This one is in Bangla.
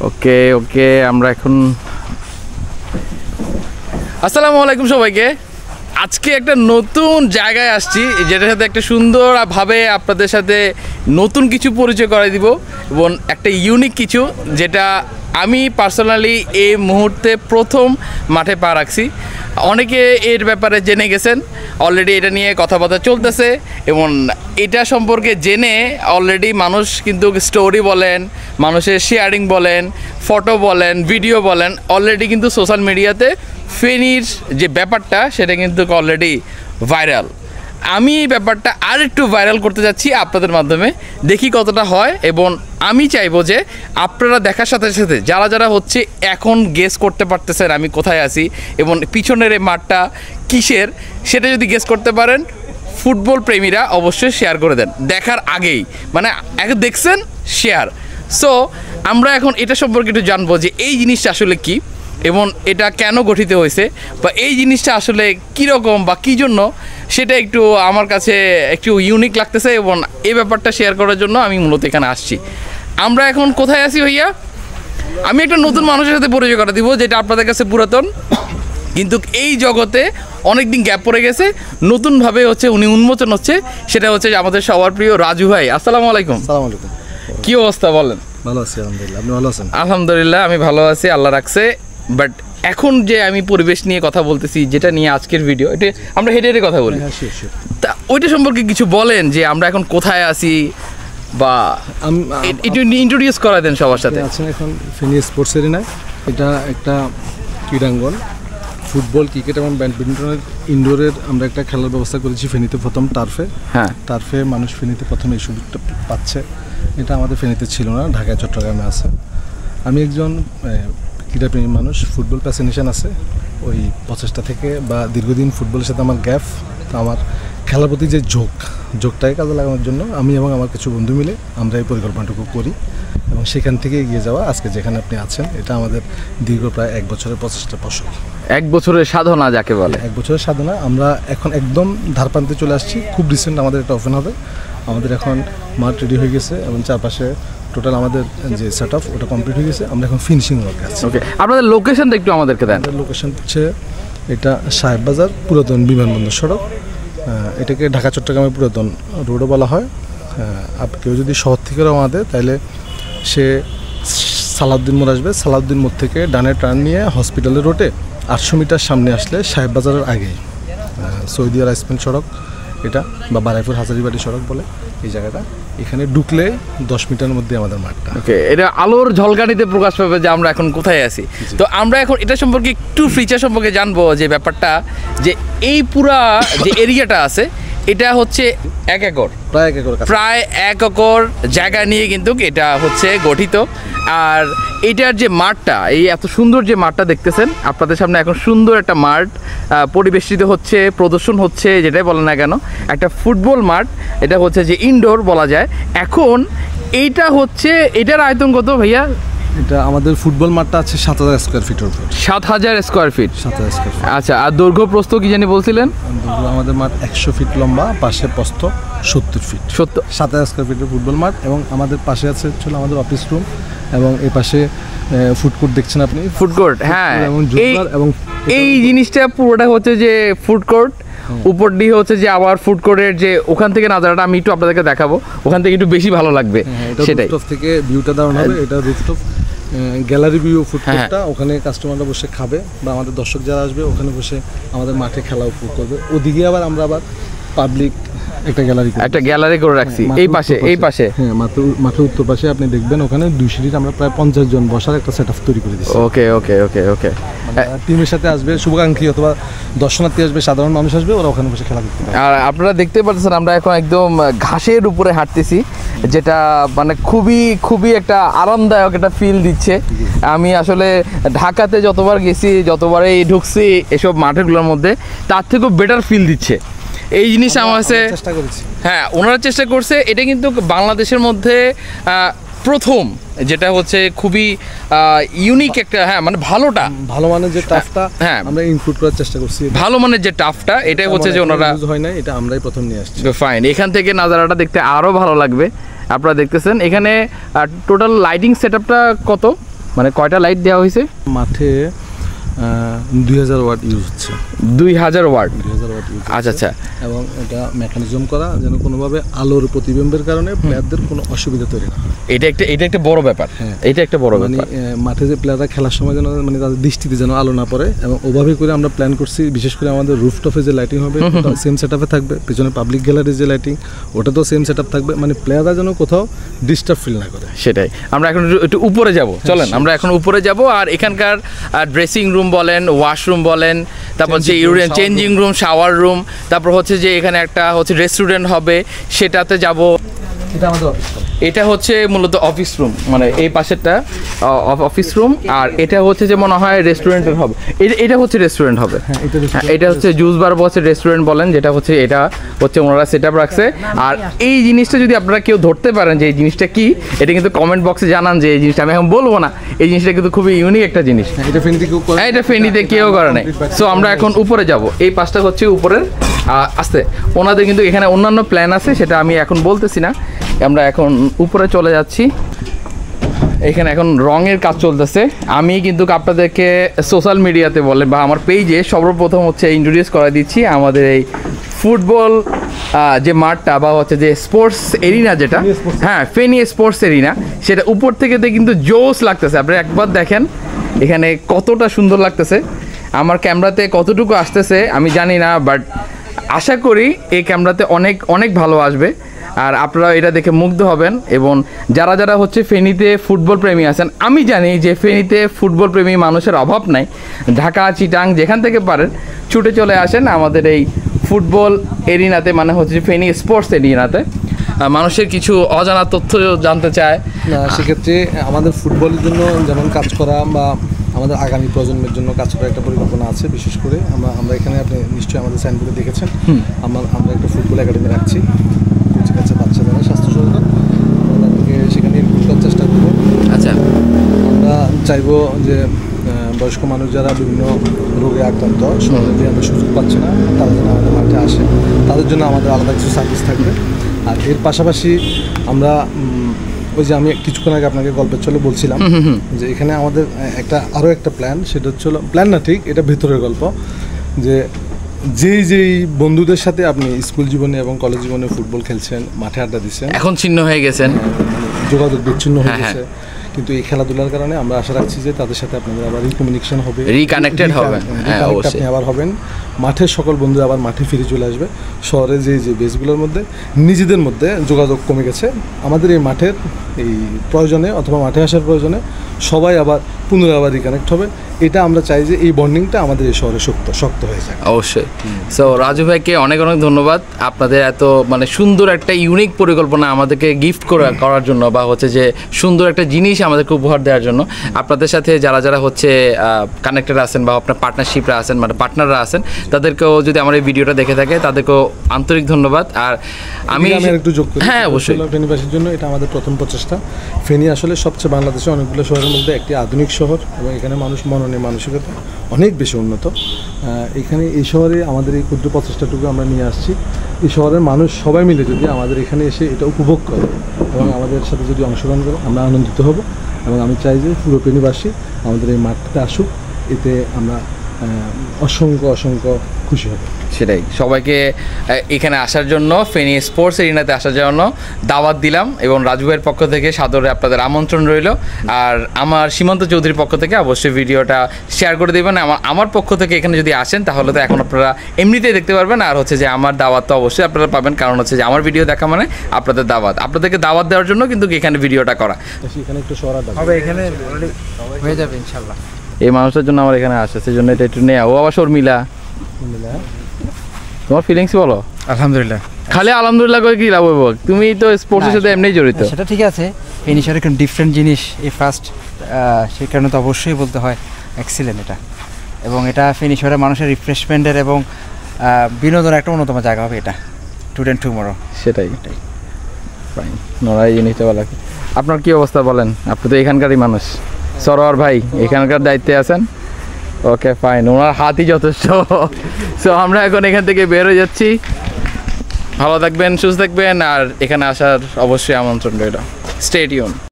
ওকে ওকে আমরা এখন আসসালামু আলাইকুম সবাইকে। আজকে একটা নতুন জায়গায় আসছি, যেটার সাথে একটা সুন্দরভাবে আপনাদের সাথে নতুন কিছু পরিচয় করাই দিব এবং একটা ইউনিক কিছু, যেটা আমি পার্সোনালি এই মুহূর্তে প্রথম মাঠে পা রাখছি। অনেকে এর ব্যাপারে জেনে গেছেন, অলরেডি এটা নিয়ে কথাবার্তা চলতেছে এবং এটা সম্পর্কে জেনে অলরেডি মানুষ কিন্তু স্টোরি বলেন, মানুষের শেয়ারিং বলেন, ফটো বলেন, ভিডিও বলেন, অলরেডি কিন্তু সোশ্যাল মিডিয়াতে ফেনীর যে ব্যাপারটা সেটা কিন্তু অলরেডি ভাইরাল। আমি এই ব্যাপারটা আর একটু ভাইরাল করতে যাচ্ছি আপনাদের মাধ্যমে, দেখি কতটা হয়। এবং আমি চাইবো যে আপনারা দেখার সাথে সাথে যারা যারা হচ্ছে এখন গেস করতে পারতেছেন আমি কোথায় আছি এবং পিছনের এই মাঠটা কিসের, সেটা যদি গেস করতে পারেন, ফুটবল প্রেমীরা অবশ্যই শেয়ার করে দেন দেখার আগেই, মানে এখন দেখছেন শেয়ার। সো আমরা এখন এটা সম্পর্কে একটু জানবো যে এই জিনিসটা আসলে কি এবং এটা কেন গঠিত হয়েছে, বা এই জিনিসটা আসলে কীরকম বা কী জন্য, সেটা একটু আমার কাছে একটু ইউনিক লাগতেছে এবং এই ব্যাপারটা শেয়ার করার জন্য আমি মূলত এখানে আসছি। আমরা এখন কোথায় আছি ভাইয়া? আমি একটা নতুন মানুষের সাথে পরিচয় করে দিব, যেটা আপনাদের কাছে পুরাতন, কিন্তু এই জগতে অনেক দিন গ্যাপ পড়ে গেছে, নতুনভাবে হচ্ছে উনি উন্মোচন হচ্ছে। সেটা হচ্ছে আমাদের সবার প্রিয় রাজু ভাই। আসসালামু আলাইকুম। আসসালামু আলাইকুম। কী অবস্থা বলেন? ভালো আছি আলহামদুলিল্লাহ, আপনি ভালো আছেন? আলহামদুলিল্লাহ আমি ভালো আছি, আল্লাহ রাখছে। বাট এখন যে আমি পরিবেশ নিয়ে কথা বলতেছি, যেটা নিয়ে আজকের ভিডিও, এটা আমরা হেঁটে হেঁটে কথা বলি, তা ওইটা সম্পর্কে কিছু বলেন যে আমরা এখন কোথায় আছি, বা একটু ইন্ট্রোডিউস করা দেন সবার সাথে। আছেন এখন ফেনী স্পোর্টস এরিনায়। এটা একটা ক্রীড়াঙ্গন, ফুটবল, ক্রিকেট এবং ব্যাডমিন্টনের ইনডোরের আমরা একটা খেলার ব্যবস্থা করেছি ফেনীতে প্রথম টার্ফে। হ্যাঁ, টার্ফে মানুষ ফেনীতে প্রথম এই সুযোগটা পাচ্ছে। এটা আমাদের ফেনীতে ছিল না, ঢাকায় চট্টগ্রামে আছে। আমি একজন ক্রীড়াপ্রেমী মানুষ, ফুটবল প্যাশনেশন আছে ওই প্রচেষ্টা থেকে, বা দীর্ঘদিন ফুটবলের সাথে আমার গ্যাপ, তো আমার খেলার প্রতি যে যোগটাকে কাজে লাগানোর জন্য আমি এবং আমার কিছু বন্ধু মিলে আমরা এই পরিকল্পনাটুকু করি এবং সেখান থেকে এগিয়ে যাওয়া আজকে যেখানে আপনি আছেন। এটা আমাদের দীর্ঘ প্রায় 1 বছরের প্রচেষ্টা ফসল। 1 বছরের সাধনা যাকে বলে। 1 বছরের সাধনা। আমরা এখন একদম ধারপ্রান্তে চলে আসছি, খুব রিসেন্ট আমাদের এটা ওপেন হবে। আমাদের এখন মাঠ রেডি হয়ে গেছে এবং চারপাশে টোটাল আমাদের যে সেট আপ ওটা কমপ্লিট হয়ে গেছে। আমরা এখন ফিনিশিং ওয়ার্কে আছি। ওকে, আপনাদের লোকেশনটা একটু আমাদেরকে দেন। আমাদের লোকেশন হচ্ছে এটা সাহেব বাজার, পুরাতন বিমানবন্দর সড়ক। এটাকে ঢাকা চট্টগ্রামের পুরাতন রোডও বলা হয়। কেউ যদি শহর থেকে রওনা দেয় তাহলে সে সালাউদ্দিন মোড় আসবে, সালাউদ্দিন মোড় থেকে ডানে টার্ন নিয়ে হসপিটালের রোডে 800 মিটার সামনে আসলে সাহেব বাজারের আগেই সৌদি রাইস মিল সড়ক এটা, বা বারাইপুর হাজারিবাড়ি সড়ক বলে এই জায়গাটা। এখানে ঢুকলে 10 মিটারের মধ্যে আমাদের মাঠটা। ওকে, এটা আলোর ঝলকানিতে প্রকাশ পাবে যে আমরা এখন কোথায় আছি। তো আমরা এখন এটা সম্পর্কে একটু ফিচার সম্পর্কে জানবো, যে ব্যাপারটা যে এই পুরা যে এরিয়াটা আছে এটা হচ্ছে 1 একর, প্রায় 1 একর জায়গা নিয়ে কিন্তু এটা হচ্ছে গঠিত। আর এটার যে মাঠটা, এই এত সুন্দর যে মাঠটা দেখতেছেন আপনাদের সামনে, এখন সুন্দর একটা মাঠ পরিবেষ্টিত হচ্ছে, প্রদর্শন হচ্ছে, যেটাই বলেন না কেন, একটা ফুটবল মাঠ। এটা হচ্ছে যে ইনডোর বলা যায়। এখন এইটা হচ্ছে, এটার আয়তন কত ভাইয়া? এটা আমাদের ফুটবল মাঠটা আছে 7000 স্কোয়ার ফিটের উপর। 7000 স্কোয়ার ফিট। 7000 square feet. আচ্ছা, আর দৈর্ঘ্য প্রস্থ কি জানি বলছিলেন? আমাদের মাঠ 100 ফিট লম্বা, পাশে প্রস্থ 70 ফিট। 7000 স্কোয়ার ফিটের ফুটবল মাঠ। এবং আমাদের পাশে আছে হচ্ছে আমাদের অফিস রুম, এবং এই পাশে ফুড কোর্ট দেখছেন আপনি। ফুড কোর্ট, হ্যাঁ, এবং এই জিনিসটা পুরোটা হচ্ছে যে ফুড কোর্ট, উপর দিয়ে হচ্ছে যে আবার ফুড কোর্টের যে ওখান থেকে নাজারাটা আমি একটু আপনাদেরকে দেখাবো, ওখান থেকে একটু বেশি ভালো লাগবে। সেটাই, রুফটপ থেকে ভিউটা দারুণ হবে। এটা রুফটপ গ্যালারি ভিউ ফুড কোর্টটা, ওখানে কাস্টমাররা বসে খাবে, বা আমাদের দর্শক যারা আসবে ওখানে বসে আমাদের মাঠে খেলা উপভোগ করবে। ওদিকে আবার আমরা পাবলিক একটা গ্যালারি করে রাখছি এই পাশে। হ্যাঁ, মাঠের উত্তর পাশে আপনি দেখবেন ওখানে 2 সিঁড়ির আমরা প্রায় 50 জন বসার একটা সেটআপ তৈরি করে দিয়েছি। ওকে ওকে ওকে ওকে, টিমের সাথে আসবে শুভাকাঙ্ক্ষী অথবা দর্শনার্থী আসবে, সাধারণ মানুষ আসবে, ওরা ওখানে বসে খেলা দেখতে পাবে। আর আপনারা দেখতে পাচ্ছেন আমরা এখন একদম ঘাসের উপরে হাঁটতেছি, যেটা মানে খুবই খুবই একটা আরামদায়ক একটা ফিল দিচ্ছে। আমি আসলে ঢাকাতে যতবার গেছি, যতবারই ঢুকছি এসব মাঠগুলোর মধ্যে, তার থেকেও বেটার ফিল দিচ্ছে এই জিনিস আমার কাছে। হ্যাঁ, ওনারা চেষ্টা করছে। এটা কিন্তু বাংলাদেশের মধ্যে প্রথম, যেটা হচ্ছে খুবই ইউনিক একটা, হ্যাঁ মানে ভালো মানের যে টাফটা, হ্যাঁ আমরা ইনক্লুড করার চেষ্টা করছি। ভালো মানের যে টাফটা, এটাই হচ্ছে যে ওনারা হয় না, এটা আমরাই প্রথম নিয়ে আসছি। ফাইন, এখান থেকে নাজারাটা দেখতে আরও ভালো লাগবে। আপনারা দেখতেছেন এখানে টোটাল লাইটিং সেটআপটা কত? মানে কয়টা লাইট দেওয়া হয়েছে? মাঠে 2000 ওয়াট ইউজ হচ্ছে। 2000 ওয়াট? 2000 watt use. আচ্ছা আচ্ছা। এবং এটা মেকানিজম করা যেন কোনোভাবে আলোর প্রতিবিম্বের কারণে প্লেয়ারদের কোনো অসুবিধা তৈরি না হয়। এটা একটা বড় ব্যাপার। হ্যাঁ, এটা একটা বড় ব্যাপার। মাঠে যে প্লেয়াররা খেলার সময় যেন মানে তাদের দৃষ্টিতে যেন আলো না পড়ে, এবং ওভাবে করে আমরা প্ল্যান করছি। বিশেষ করে আমাদের রুফটপে যে লাইটিং হবে সেম সেটআপে থাকবে, পেছনে পাবলিক গ্যালারির যে লাইটিং ওটা তো সেম সেটআপ থাকবে, মানে প্লেয়াররা যেন কোথাও ডিস্টার্ব ফিল না করে। সেটাই। আমরা এখন একটু উপরে যাব, চলেন আমরা এখন উপরে যাব। আর এখানকার ড্রেসিং রুম বলেন, ওয়াশরুম বলেন, তারপর যে urine changing room, shower room, তারপর হচ্ছে যে এখানে একটা হচ্ছে রেস্টুরেন্ট হবে, সেটাতে যাব। এটা আমাদের অফিস। এটা হচ্ছে মূলত অফিস রুম, মানে এই পাশেরটা অফিস রুম, আর এটা হচ্ছে যে মনে হয় রেস্টুরেন্টের হবে। এটা হচ্ছে রেস্টুরেন্ট হবে। এটা হচ্ছে জুস বার বসে রেস্টুরেন্ট বলেন, যেটা হচ্ছে এটা হচ্ছে ওনারা সেট আপ রাখছে। আর এই জিনিসটা যদি আপনারা কেউ ধরতে পারেন যে এই জিনিসটা কি, এটা কিন্তু কমেন্ট বক্সে জানান যে এই জিনিসটা, আমি এখন বলবো না, এই জিনিসটা কিন্তু খুবই ইউনিক একটা জিনিস। এটা ফেনীতে কেউ করে নাই। সো আমরা এখন উপরে যাব। এই পাশটা হচ্ছে উপরের আসতে ওনাদের কিন্তু এখানে অন্যান্য প্ল্যান আছে, সেটা আমি এখন বলতেছি না। আমরা এখন উপরে চলে যাচ্ছি। এখানে এখন রঙের কাজ চলতেছে। আমি কিন্তু আপনাদেরকে সোশ্যাল মিডিয়াতে বলেন বা আমার পেজে সর্বপ্রথম হচ্ছে ইন্ট্রোডিউস করে দিচ্ছি আমাদের এই ফুটবল যে মাঠটা বা হচ্ছে যে স্পোর্টস এরিনা, যেটা হ্যাঁ ফেনী স্পোর্টস এরিনা, সেটা উপর থেকে কিন্তু জোস লাগতেছে। আপনারা একবার দেখেন এখানে কতটা সুন্দর লাগতেছে। আমার ক্যামেরাতে কতটুকু আসতেছে আমি জানি না, বাট আশা করি এই ক্যামেরাতে অনেক অনেক ভালো আসবে। আর আপনারা এটা দেখে মুগ্ধ হবেন। এবং যারা যারা হচ্ছে ফেনীতে ফুটবল প্রেমী আছেন, আমি জানি যে ফেনীতে ফুটবল প্রেমী মানুষের অভাব নাই। ঢাকা, চিটাং যেখান থেকে পারেন ছুটে চলে আসেন আমাদের এই ফুটবল এরিনাতে, মানে হচ্ছে ফেনী স্পোর্টস এরিনাতে। মানুষের কিছু অজানা তথ্য জানতে চায়, সেক্ষেত্রে আমাদের ফুটবলের জন্য যেমন কাজ করা বা আমাদের আগামী প্রজন্মের জন্য কাজ করার একটা পরিকল্পনা আছে। বিশেষ করে আমরা এখানে, আপনি নিশ্চয়ই আমাদের সাইনবোর্ডে দেখেছেন, আমরা একটা ফুটবল একাডেমি রাখছি। ঠিক আছে, বাচ্চাদের স্বাস্থ্য সচেতন তাদেরকে সেখানে ইনক্লুড করার চেষ্টা করবো। আচ্ছা, আমরা চাইবো যে বয়স্ক মানুষ যারা বিভিন্ন রোগে আক্রান্ত, শহরে যে আমরা সুযোগ পাচ্ছে না, তারা যেন আমাদের মাঠে আসে, তাদের জন্য আমাদের আলাদা কিছু সার্ভিস থাকবে। আর এর পাশাপাশি আমরা ওই যে আমি কিছুক্ষণ আগে আপনাকে গল্পের চলে বলছিলাম যে এখানে আমাদের আরও একটা প্ল্যান, সেটা হচ্ছে প্ল্যান না ঠিক, এটা ভেতরের গল্প, যে যেই বন্ধুদের সাথে আপনি স্কুল জীবনে এবং কলেজ জীবনে ফুটবল খেলছেন, মাঠে আড্ডা দিচ্ছেন, এখন ছিন্ন হয়ে গেছেন, যোগাযোগ বিচ্ছিন্ন হয়ে গেছে, কিন্তু এই খেলাধুলার কারণে আমরা আশা রাখছি যে তাদের সাথে আপনাদের আবার রিকমিউনিকেশন হবে, রিকানেক্টেড হবেন। আপনি আবার হবেন, মাঠের সকল বন্ধু আবার মাঠে ফিরে চলে আসবে। শহরে যে বেসগুলোর মধ্যে নিজেদের মধ্যে যোগাযোগ কমে গেছে, আমাদের এই মাঠের এই প্রয়োজনে অথবা মাঠে আসার প্রয়োজনে সবাই আবার পুনরায় আবার রিকানেক্ট হবে। এটা আমরা চাই যে এই বন্ডিংটা আমাদের এই শহরে শক্ত হয়ে যায়। অবশ্যই। সো রাজু ভাইকে অনেক অনেক ধন্যবাদ আপনাদের এত মানে সুন্দর একটা ইউনিক পরিকল্পনা আমাদেরকে গিফট করার জন্য, বা হচ্ছে যে সুন্দর একটা জিনিস আমাদেরকে উপহার দেওয়ার জন্য। আপনাদের সাথে যারা যারা হচ্ছে কানেক্টেড আছেন বা আপনার পার্টনারশিপরা আছেন, মানে পার্টনাররা আছেন, তাদেরকেও যদি আমার এই ভিডিওটা দেখে থাকে তাদেরকেও আন্তরিক ধন্যবাদ। আর আমি একটু যোগ করি, হ্যাঁ অবশ্যই, ফেনীবাসীর জন্য এটা আমাদের প্রথম প্রচেষ্টা। ফেনী আসলে সবচেয়ে বাংলাদেশে অনেকগুলো শহরের মধ্যে একটি আধুনিক শহর, এবং এখানে মানুষ মননের মানসিকতা অনেক বেশি উন্নত। এখানে এই শহরে আমাদের এই ক্ষুদ্র প্রচেষ্টাটুকু আমরা নিয়ে আসছি। এই শহরের মানুষ সবাই মিলে যদি আমাদের এখানে এসে এটা উপভোগ করে এবং আমাদের সাথে যদি অংশগ্রহণ করে, আমরা আনন্দিত হব। এবং আমি চাই যে পুরো ফেনীবাসী আমাদের এই মাঠটাতে আসুক, এতে আমরা অসংখ্য খুশি হব। সেটাই, সবাইকে এখানে আসার জন্য, ফেনী স্পোর্টস এরিনাতে আসার জন্য দাওয়াত দিলাম, এবং রাজু ভাইয়ের পক্ষ থেকে সাদরে আপনাদের আমন্ত্রণ রইল। আর আমার সীমান্ত চৌধুরীর পক্ষ থেকে অবশ্যই ভিডিওটা শেয়ার করে দেবেন। আমার পক্ষ থেকে এখানে যদি আসেন তাহলে তো এখন আপনারা এমনিতেই দেখতে পারবেন, আর হচ্ছে যে আমার দাওয়াত তো অবশ্যই আপনারা পাবেন, কারণ হচ্ছে যে আমার ভিডিও দেখা মানে আপনাদের দাওয়াত, আপনাদেরকে দাওয়াত দেওয়ার জন্য কিন্তু এখানে ভিডিওটা করা। এখানে একটু সরা হবে, এখানে হয়ে যাবে ইনশাল্লাহ। এই মানুষটার জন্য আমার এখানে আসে, সেই জন্য এটা একটু নেয়া। ও আবার শর্মিলা, তোমার ফিলিংস বলো। আলহামদুলিল্লাহ। খালি আলহামদুলিল্লাহ করে কি লাভ হইব? তুমি তো স্পোর্টসের সাথে এমনি জড়িত। সেটা ঠিক আছে, ফেনী শহরে কোনো ডিফারেন্ট জিনিস এই ফার্স্ট, সেই কারণে তো অবশ্যই বলতে হয় এক্সিলেন্ট এটা। এবং এটা ফেনী শহরের মানুষের রিফ্রেশমেন্টের এবং বিনোদনের একটা অন্যতম জায়গা হবে এটা, টুডে অ্যান্ড টুমরো। সেটাই ফাইন, নড়াই জিনিসটা ভালো লাগে। আপনার কি অবস্থা বলেন? আপনি তো এখানকারই মানুষ, সরোয়ার ভাই এখানকার দায়িত্বে আছেন। ওকে ফাইন, ওনার হাতই যথেষ্ট। সো আমরা এখন এখান থেকে বের হয়ে যাচ্ছি। ভালো থাকবেন, সুস্থ থাকবেন, আর এখানে আসার অবশ্যই আমন্ত্রণ রইল। Stay tune.